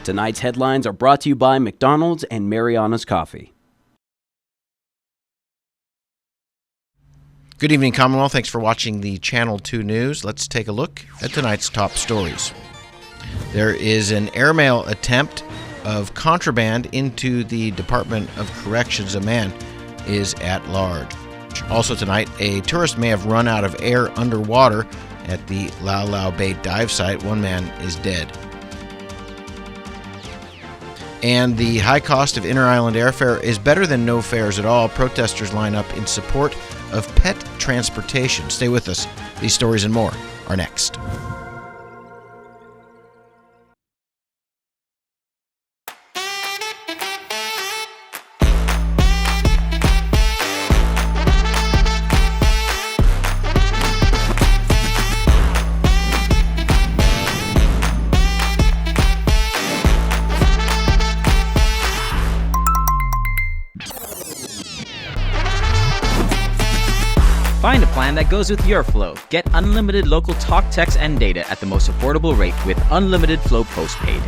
Tonight's headlines are brought to you by McDonald's and Mariana's Coffee. Good evening, Commonwealth. Thanks for watching the Channel 2 News. Let's take a look at tonight's top stories. There is an airmail attempt of contraband into the Department of Corrections. A man is at large. Also tonight, a tourist may have run out of air underwater at the Lau Lau Bay dive site. One man is dead. And the high cost of inter-island airfare is better than no fares at all. Protesters line up in support of pet transportation. Stay with us. These stories and more are next. Find a plan that goes with your flow. Get unlimited local talk, text, and data at the most affordable rate with Unlimited Flow Postpaid.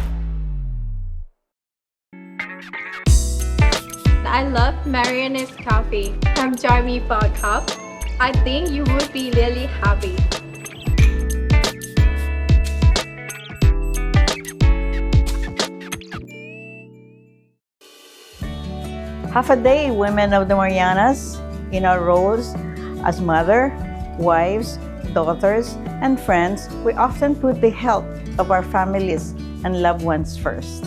I love Mariana's Coffee. Come join me for a cup. I think you would be really happy. Half a day, women of the Marianas, in our roles as mother, wives, daughters, and friends, we often put the health of our families and loved ones first.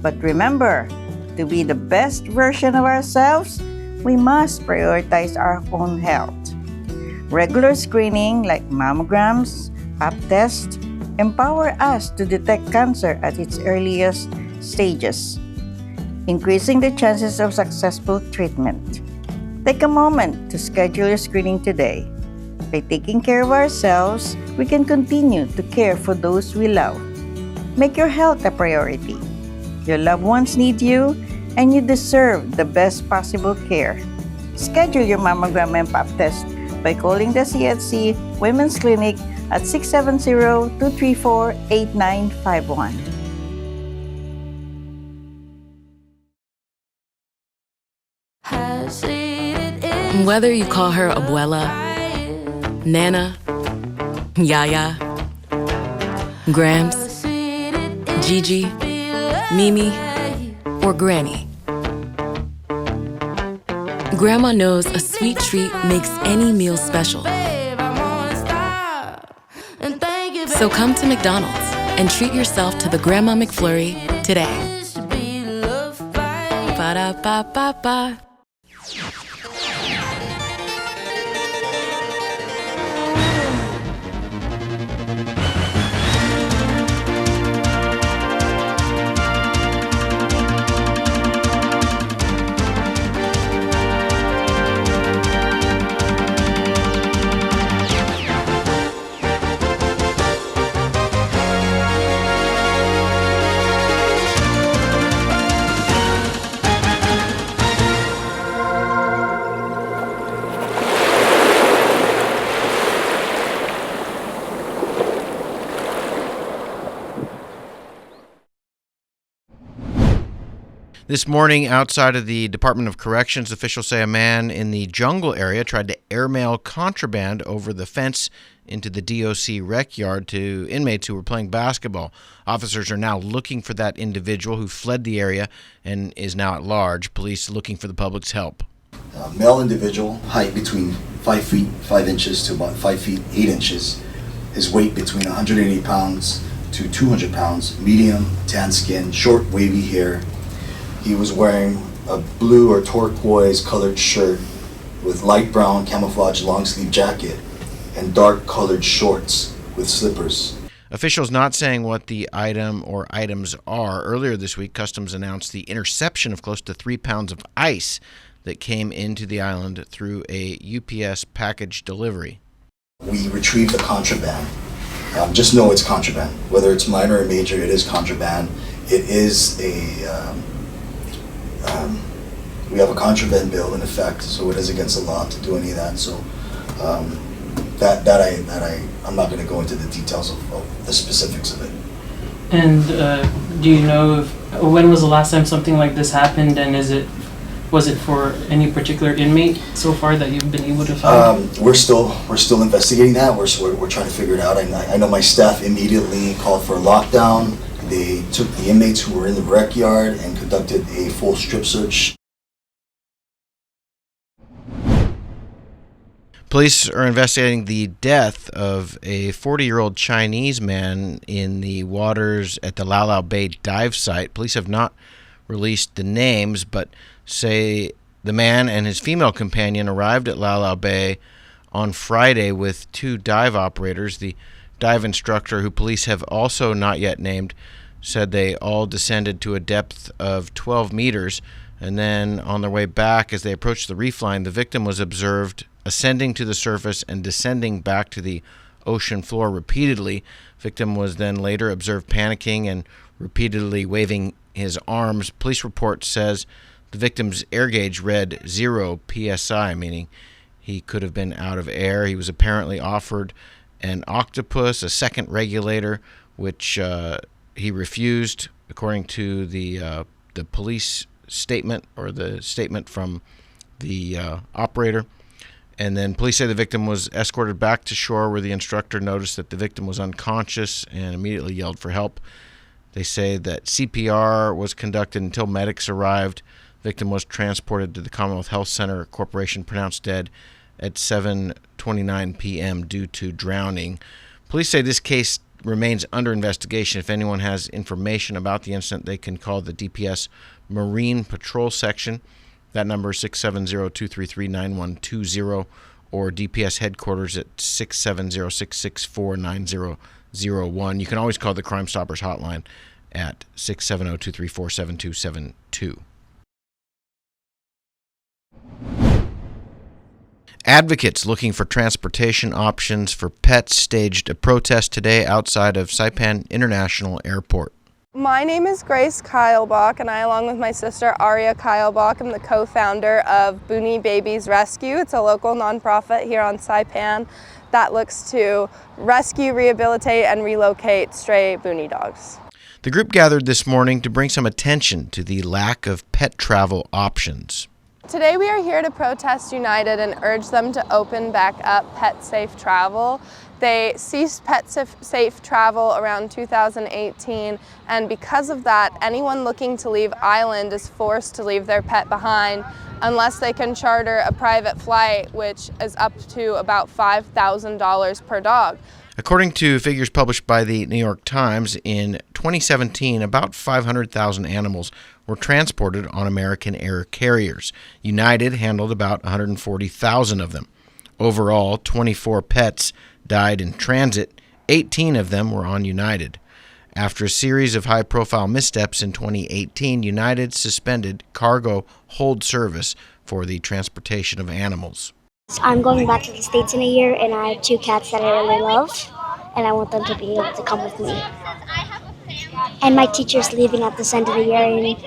But remember, to be the best version of ourselves, we must prioritize our own health. Regular screening like mammograms, pap tests, empower us to detect cancer at its earliest stages, increasing the chances of successful treatment. Take a moment to schedule your screening today. By taking care of ourselves, we can continue to care for those we love. Make your health a priority. Your loved ones need you, and you deserve the best possible care. Schedule your mammogram and pap test by calling the CHC Women's Clinic at 670-234-8951. Whether you call her Abuela, Nana, Yaya, Gramps, Gigi, Mimi, or Granny, Grandma knows a sweet treat makes any meal special. So come to McDonald's and treat yourself to the Grandma McFlurry today. Ba-da-ba-ba-ba. This morning, outside of the Department of Corrections, officials say a man in the Jungle area tried to airmail contraband over the fence into the DOC rec yard to inmates who were playing basketball. Officers are now looking for that individual who fled the area and is now at large. Police looking for the public's help. Male individual, height between 5 feet 5 inches to about 5 feet 8 inches. His weight between 180 pounds to 200 pounds. Medium, tan skin, short wavy hair. He was wearing a blue or turquoise colored shirt with light brown camouflage long sleeve jacket and dark colored shorts with slippers. Officials not saying what the item or items are. Earlier this week, Customs announced the interception of close to 3 pounds of ice that came into the island through a UPS package delivery. We retrieved the contraband. Just know it's contraband. Whether it's minor or major, it is contraband. It is we have a contraband bill in effect, so it is against the law to do any of that. So I'm not going to go into the details of the specifics of it. And Do you know when was the last time something like this happened, and was it for any particular inmate so far that you've been able to find? We're still investigating that. We're trying to figure it out. I know my staff immediately called for a lockdown. They took the inmates who were in the rec yard and conducted a full strip search. Police are investigating the death of a 40-year-old Chinese man in the waters at the Lau Lau Bay dive site. Police have not released the names, but say the man and his female companion arrived at Lau Lau Bay on Friday with 2 dive operators. The dive instructor, who police have also not yet named, said they all descended to a depth of 12 meters, and then on their way back, as they approached the reef line, the victim was observed ascending to the surface and descending back to the ocean floor repeatedly. Victim was then later observed panicking and repeatedly waving his arms. Police report says the victim's air gauge read 0 psi, meaning he could have been out of air. He was apparently offered an octopus, a second regulator, which he refused, according to the police statement, or the statement from the operator. And then police say the victim was escorted back to shore, where the instructor noticed that the victim was unconscious and immediately yelled for help. They say that CPR was conducted until medics arrived. The victim was transported to the Commonwealth Health Center Corporation, pronounced dead at 7:29 p.m. due to drowning. Police say this case remains under investigation. If anyone has information about the incident, they can call the DPS Marine Patrol Section. That number is 670-233-9120, or DPS headquarters at 670-664-9001. You can always call the Crime Stoppers hotline at 670-234-7272. Advocates looking for transportation options for pets staged a protest today outside of Saipan International Airport. My name is Grace Keilbach, and I, along with my sister Aria Keilbach, am the co-founder of Boonie Babies Rescue. It's a local nonprofit here on Saipan that looks to rescue, rehabilitate, and relocate stray Boonie dogs. The group gathered this morning to bring some attention to the lack of pet travel options. Today we are here to protest United and urge them to open back up pet safe travel. They ceased pet safe travel around 2018, and because of that, anyone looking to leave island is forced to leave their pet behind unless they can charter a private flight, which is up to about $5,000 per dog. According to figures published by the New York Times, in 2017, about 500,000 animals were transported on American air carriers. United handled about 140,000 of them. Overall, 24 pets died in transit. 18 of them were on United. After a series of high-profile missteps in 2018, United suspended cargo hold service for the transportation of animals. I'm going back to the States in a year, and I have 2 cats that I really love, and I want them to be able to come with me. And my teacher's leaving at this end of the year, and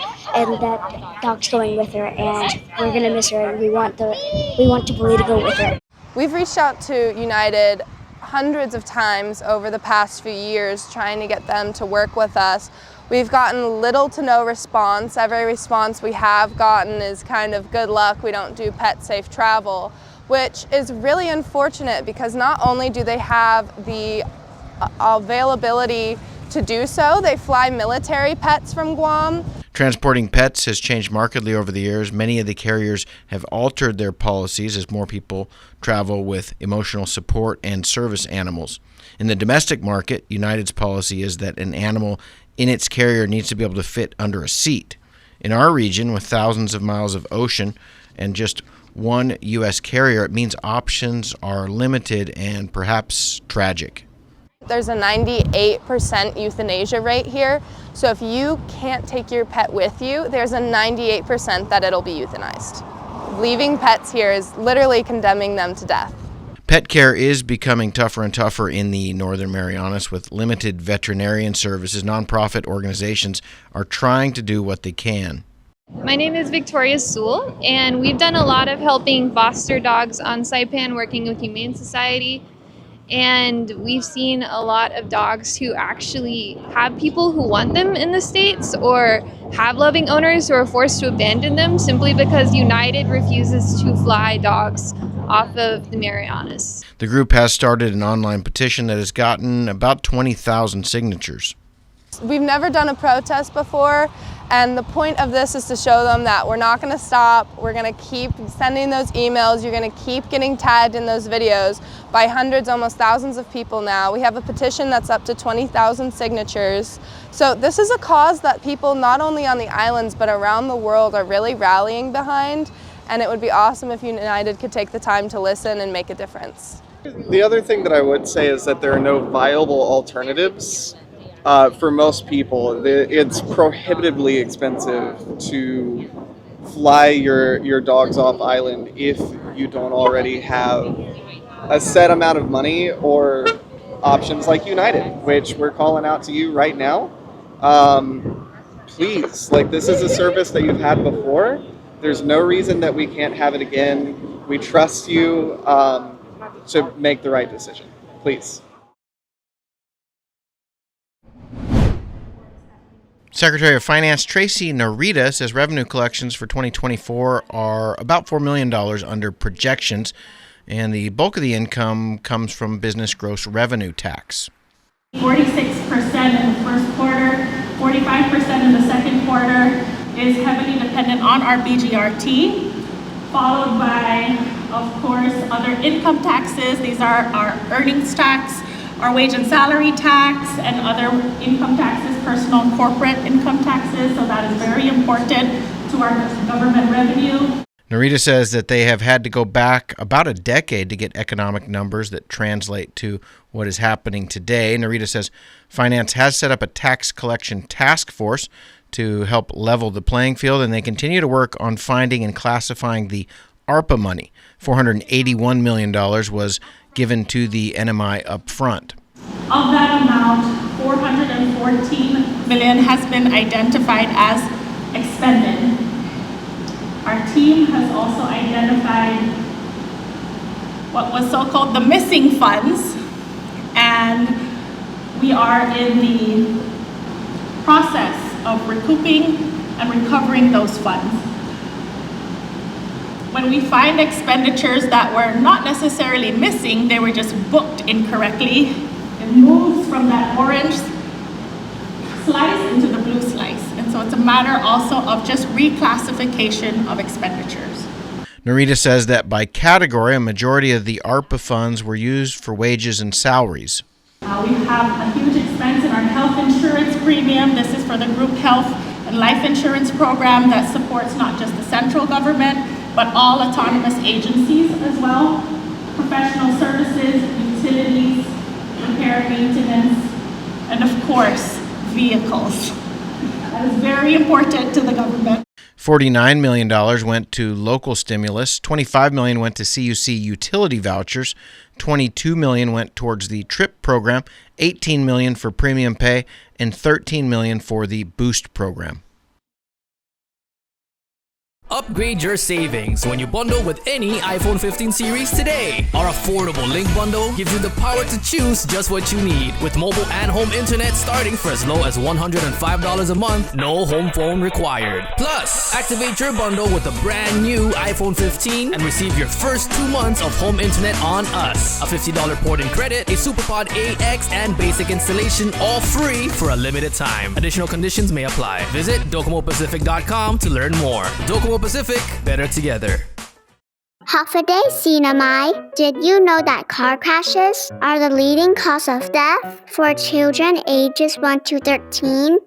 that dog's going with her, and we're going to miss her, and we want Jubilee to go with her. We've reached out to United hundreds of times over the past few years trying to get them to work with us. We've gotten little to no response. Every response we have gotten is kind of good luck, we don't do pet safe travel, which is really unfortunate because not only do they have the availability to do so, they fly military pets from Guam. Transporting pets has changed markedly over the years. Many of the carriers have altered their policies as more people travel with emotional support and service animals. In the domestic market, United's policy is that an animal in its carrier needs to be able to fit under a seat. In our region, with thousands of miles of ocean and just one U.S. carrier, it means options are limited and perhaps tragic. There's a 98% euthanasia rate here, so if you can't take your pet with you, there's a 98% that it'll be euthanized. Leaving pets here is literally condemning them to death. Pet care is becoming tougher and tougher in the Northern Marianas. With limited veterinarian services, nonprofit organizations are trying to do what they can. My name is Victoria Sewell, and we've done a lot of helping foster dogs on Saipan, working with Humane Society. And we've seen a lot of dogs who actually have people who want them in the States or have loving owners who are forced to abandon them simply because United refuses to fly dogs off of the Marianas. The group has started an online petition that has gotten about 20,000 signatures. We've never done a protest before, and the point of this is to show them that we're not going to stop. We're going to keep sending those emails. You're going to keep getting tagged in those videos by hundreds, almost thousands of people now. We have a petition that's up to 20,000 signatures. So this is a cause that people not only on the islands but around the world are really rallying behind, and it would be awesome if United could take the time to listen and make a difference. The other thing that I would say is that there are no viable alternatives. For most people, it's prohibitively expensive to fly your dogs off island if you don't already have a set amount of money or options like United, which we're calling out to you right now. Please, this is a service that you've had before. There's no reason that we can't have it again. We trust you to make the right decision. Please. Secretary of Finance Tracy Narita says revenue collections for 2024 are about $4 million under projections, and the bulk of the income comes from business gross revenue tax. 46% in the first quarter, 45% in the second quarter is heavily dependent on our BGRT, followed by, of course, other income taxes. These are our earnings tax, our wage and salary tax, and other income taxes, personal and corporate income taxes, so that is very important to our government revenue. Narita says that they have had to go back about a decade to get economic numbers that translate to what is happening today. Narita says finance has set up a tax collection task force to help level the playing field, and they continue to work on finding and classifying the ARPA money. $481 million was given to the NMI up front. Of that amount, $414 million has been identified as expended. Our team has also identified what was so-called the missing funds, and we are in the process of recouping and recovering those funds. When we find expenditures that were not necessarily missing, they were just booked incorrectly, it moves from that orange slice into the blue slice. And so it's a matter also of just reclassification of expenditures. Narita says that by category, a majority of the ARPA funds were used for wages and salaries. We have a huge expense in our health insurance premium. This is for the group health and life insurance program that supports not just the central government, but all autonomous agencies as well. Professional services, utilities, repair, maintenance, and of course, vehicles. That is very important to the government. $49 million went to local stimulus, $25 million went to CUC utility vouchers, $22 million went towards the TRIP program, $18 million for premium pay, and $13 million for the Boost program. Upgrade your savings when you bundle with any iPhone 15 series today. Our affordable Link Bundle gives you the power to choose just what you need, with mobile and home internet starting for as low as $105 a month, no home phone required. Plus, activate your bundle with a brand new iPhone 15 and receive your first 2 months of home internet on us. A $50 port-in credit, a SuperPod AX, and basic installation, all free for a limited time. Additional conditions may apply. Visit DocomoPacific.com to learn more. Docomo Pacific, better together. Half a day, Sinamai. Did you know that car crashes are the leading cause of death for children ages 1 to 13?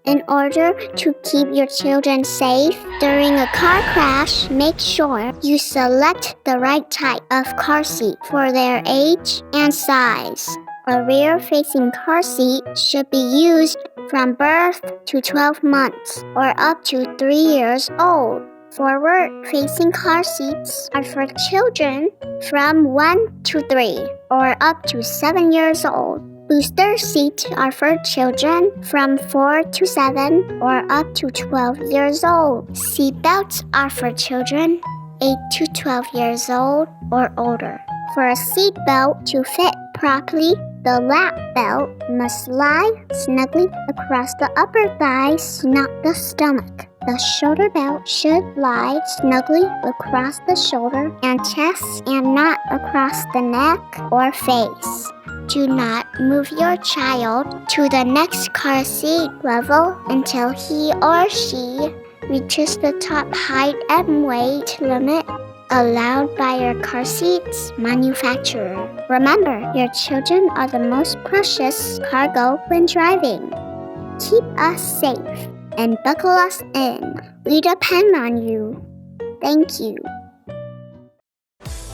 In order to keep your children safe during a car crash, make sure you select the right type of car seat for their age and size. A rear-facing car seat should be used from birth to 12 months or up to 3 years old. Forward-facing car seats are for children from 1 to 3 or up to 7 years old. Booster seats are for children from 4 to 7 or up to 12 years old. Seat belts are for children 8 to 12 years old or older. For a seat belt to fit properly, the lap belt must lie snugly across the upper thighs, not the stomach. The shoulder belt should lie snugly across the shoulder and chest and not across the neck or face. Do not move your child to the next car seat level until he or she reaches the top height and weight limit allowed by your car seat's manufacturer. Remember, your children are the most precious cargo when driving. Keep us safe and buckle us in. We depend on you. Thank you.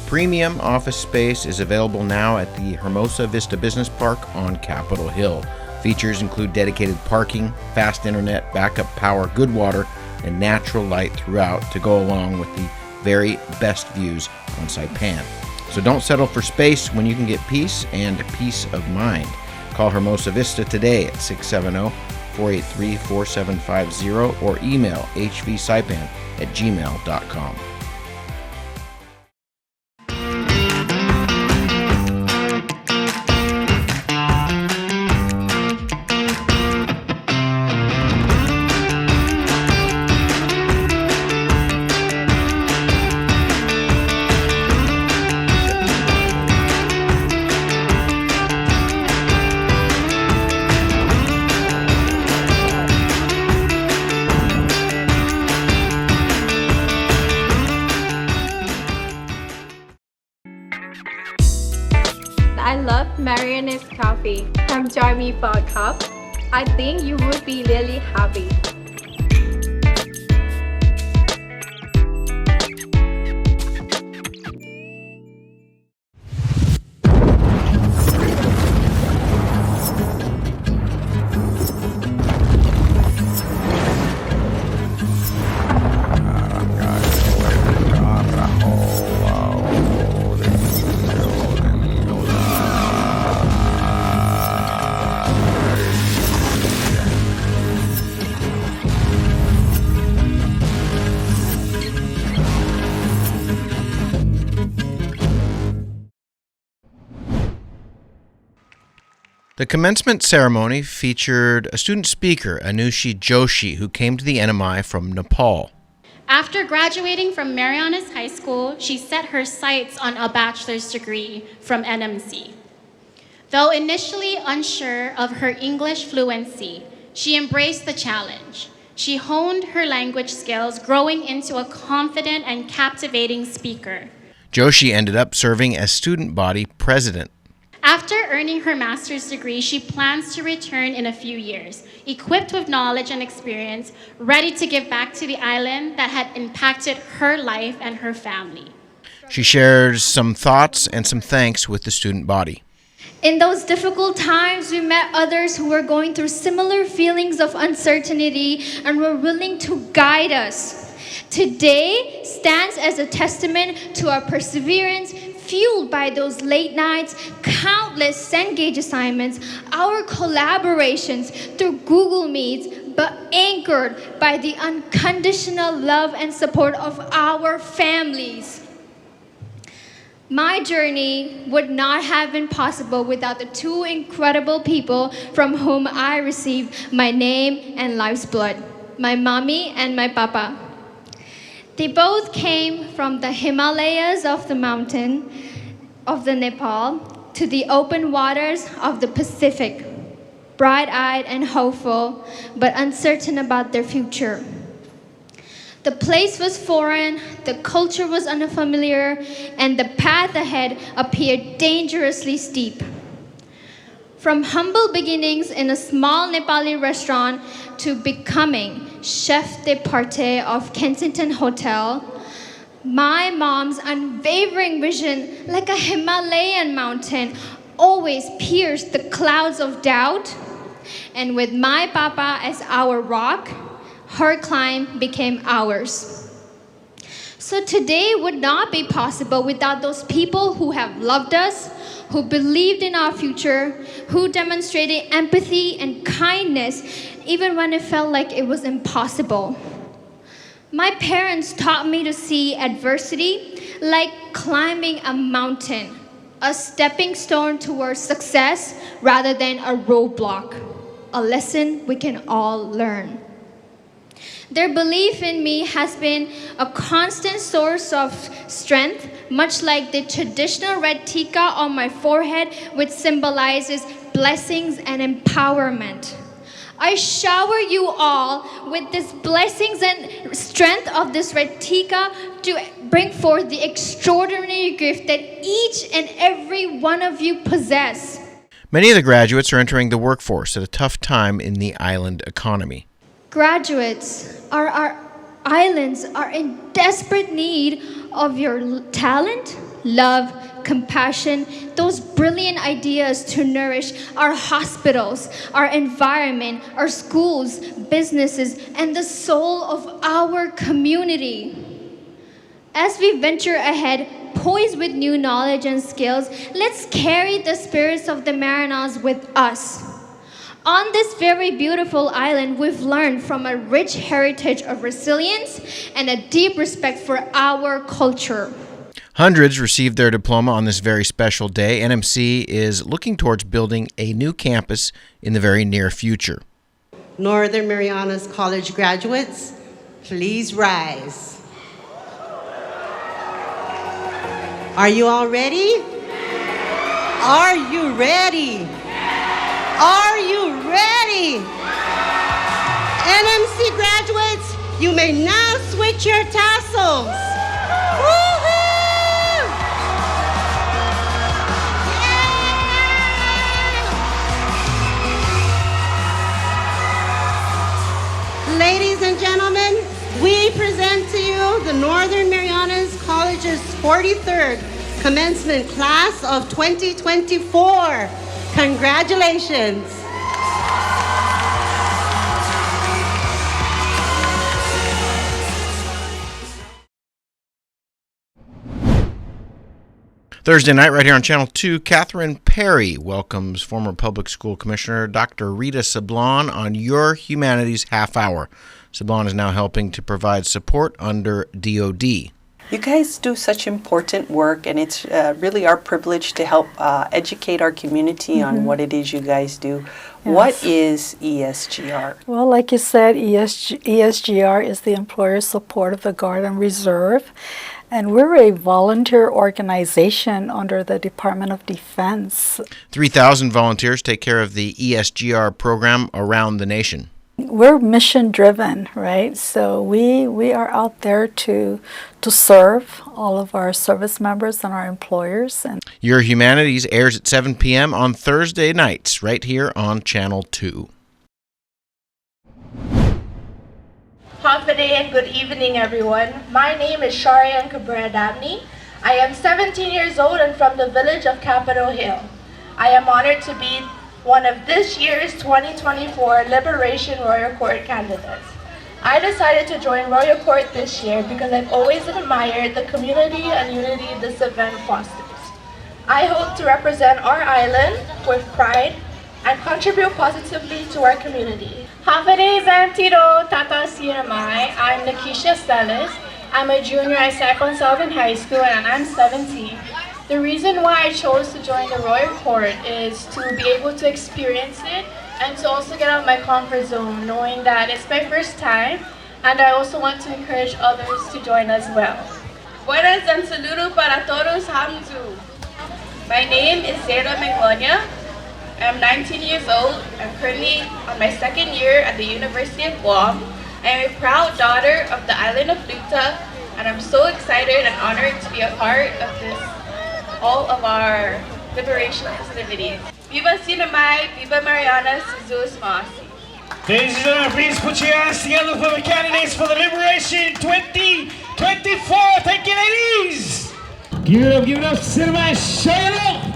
Premium office space is available now at the Hermosa Vista Business Park on Capitol Hill. Features include dedicated parking, fast internet, backup power, good water, and natural light throughout to go along with the very best views on Saipan. So don't settle for space when you can get peace and peace of mind. Call Hermosa Vista today at 670-483-4750 or email hvsaipan@gmail.com. I love Marianne's coffee from Join Me for a Cup. I think you would be really happy. The commencement ceremony featured a student speaker, Anushi Joshi, who came to the NMI from Nepal. After graduating from Marianas High School, she set her sights on a bachelor's degree from NMC. Though initially unsure of her English fluency, she embraced the challenge. She honed her language skills, growing into a confident and captivating speaker. Joshi ended up serving as student body president. After earning her master's degree, she plans to return in a few years, equipped with knowledge and experience, ready to give back to the island that had impacted her life and her family. She shares some thoughts and some thanks with the student body. In those difficult times, we met others who were going through similar feelings of uncertainty and were willing to guide us. Today stands as a testament to our perseverance, fueled by those late nights, countless Cengage assignments, our collaborations through Google Meets, but anchored by the unconditional love and support of our families. My journey would not have been possible without the two incredible people from whom I received my name and life's blood, my mommy and my papa. They both came from the Himalayas of the mountain of the Nepal to the open waters of the Pacific, bright-eyed and hopeful, but uncertain about their future. The place was foreign, the culture was unfamiliar, and the path ahead appeared dangerously steep. From humble beginnings in a small Nepali restaurant to becoming chef de partie of Kensington Hotel, my mom's unwavering vision, like a Himalayan mountain, always pierced the clouds of doubt. And with my papa as our rock, her climb became ours. So today would not be possible without those people who have loved us, who believed in our future, who demonstrated empathy and kindness even when it felt like it was impossible. My parents taught me to see adversity like climbing a mountain, a stepping stone towards success rather than a roadblock, a lesson we can all learn. Their belief in me has been a constant source of strength, much like the traditional red tika on my forehead, which symbolizes blessings and empowerment. I shower you all with these blessings and strength of this red tika to bring forth the extraordinary gift that each and every one of you possess. Many of the graduates are entering the workforce at a tough time in the island economy. Graduates, our islands are in desperate need of your talent, love, compassion, those brilliant ideas to nourish our hospitals, our environment, our schools, businesses, and the soul of our community. As we venture ahead, poised with new knowledge and skills, let's carry the spirits of the Marianas with us. On this very beautiful island, we've learned from a rich heritage of resilience and a deep respect for our culture. Hundreds received their diploma on this very special day. NMC is looking towards building a new campus in the very near future. Northern Marianas College graduates, please rise. Are you all ready? Are you ready? Are you ready? NMC graduates, you may now switch your tassels. Woo-hoo! Ladies and gentlemen, we present to you the Northern Marianas College's 43rd commencement class of 2024. Congratulations. Thursday night, right here on Channel 2, Catherine Perry welcomes former Public School Commissioner Dr. Rita Sablon on Your Humanities Half Hour. Sablon is now helping to provide support under DOD. You guys do such important work, and it's really our privilege to help educate our community on what it is you guys do. Yes. What is ESGR? Well, like you said, ESGR is the Employer Support of the Guard and Reserve, and we're a volunteer organization under the Department of Defense. 3,000 volunteers take care of the ESGR program around the nation. We're mission driven, right? So we are out there to serve all of our service members and our employers. And Your Humanities airs at 7 p.m. on Thursday nights, right here on Channel 2. Happy day and good evening, everyone. My name is Sharian Cabrera Dabney. I am 17 years old and from the village of Capitol Hill. I am honored to be one of this year's 2024 Liberation Royal Court candidates. I decided to join Royal Court this year because I've always admired the community and unity this event fosters. I hope to represent our island with pride and contribute positively to our community. Hafade Zantido Tata Siramai. I'm Nakisha Stellis. I'm a junior at Second Southern High School and I'm 17. The reason why I chose to join the Royal Court is to be able to experience it and to also get out of my comfort zone, knowing that it's my first time, and I also want to encourage others to join as well. Buenas and saludo para todos Hamzu. My name is Sarah Manglonia. I'm 19 years old. I'm currently on my second year at the University of Guam. I am a proud daughter of the island of Luta, and I'm so excited and honored to be a part of all of our liberation festivities. Viva Sinamay, Viva Marianas, Jesus Masi. Ladies and gentlemen, please put your hands together for the candidates for the Liberation 2024. Thank you, ladies. Give it up, Sinamay, show it up.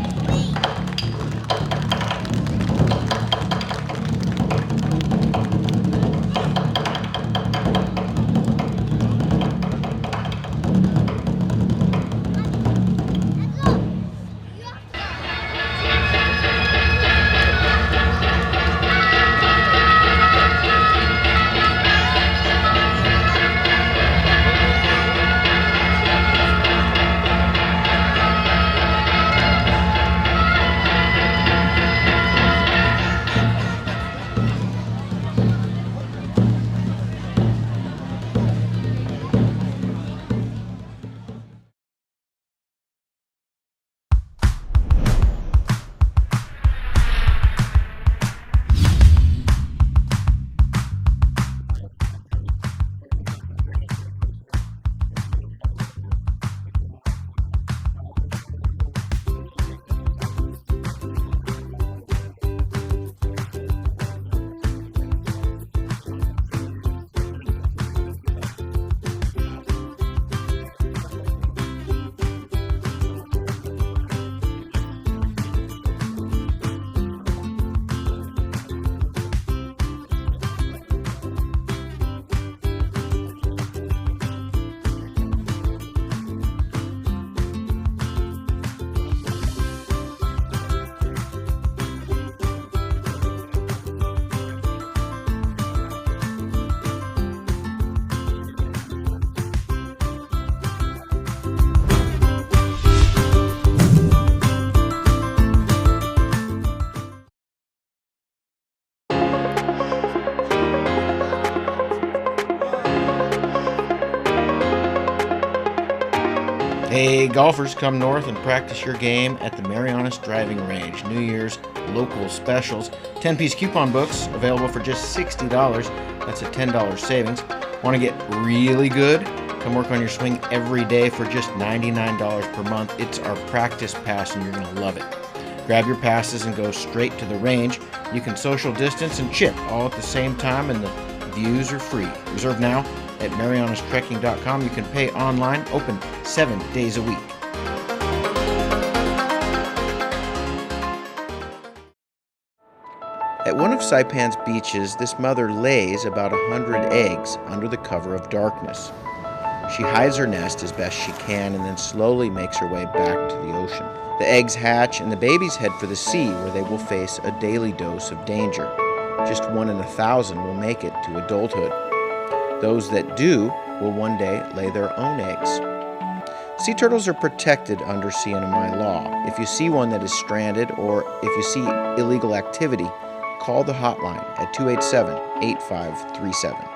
Hey, golfers, come north and practice your game at the Marianas Driving Range. New Year's local specials. 10-piece coupon books available for just $60. That's a $10 savings. Want to get really good? Come work on your swing every day for just $99 per month. It's our practice pass and you're going to love it. Grab your passes and go straight to the range. You can social distance and chip all at the same time, and the views are free. Reserve now at marianastrekking.com. You can pay online, open 7 days a week. At one of Saipan's beaches, this mother lays about 100 eggs under the cover of darkness. She hides her nest as best she can and then slowly makes her way back to the ocean. The eggs hatch and the babies head for the sea, where they will face a daily dose of danger. Just 1 in 1,000 will make it to adulthood. Those that do will one day lay their own eggs. Sea turtles are protected under sea NMI law. If you see one that is stranded or if you see illegal activity, call the hotline at 287-8537.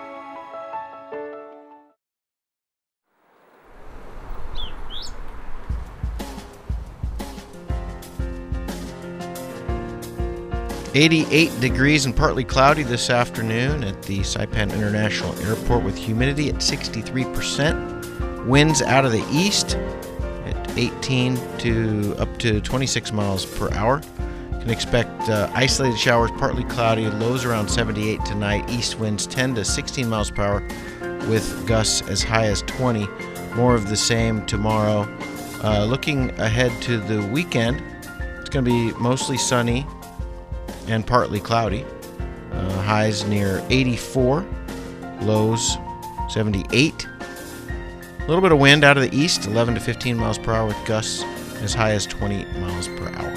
.88 degrees and partly cloudy this afternoon at the Saipan International Airport with humidity at 63%. Winds out of the east at 18 to up to 26 miles per hour. You can expect isolated showers, partly cloudy, lows around 78 tonight. East winds 10 to 16 miles per hour with gusts as high as 20. More of the same tomorrow. Looking ahead to the weekend, it's going to be mostly sunny and partly cloudy. Highs near 84, lows 78. A little bit of wind out of the east, 11 to 15 miles per hour with gusts as high as 20 miles per hour.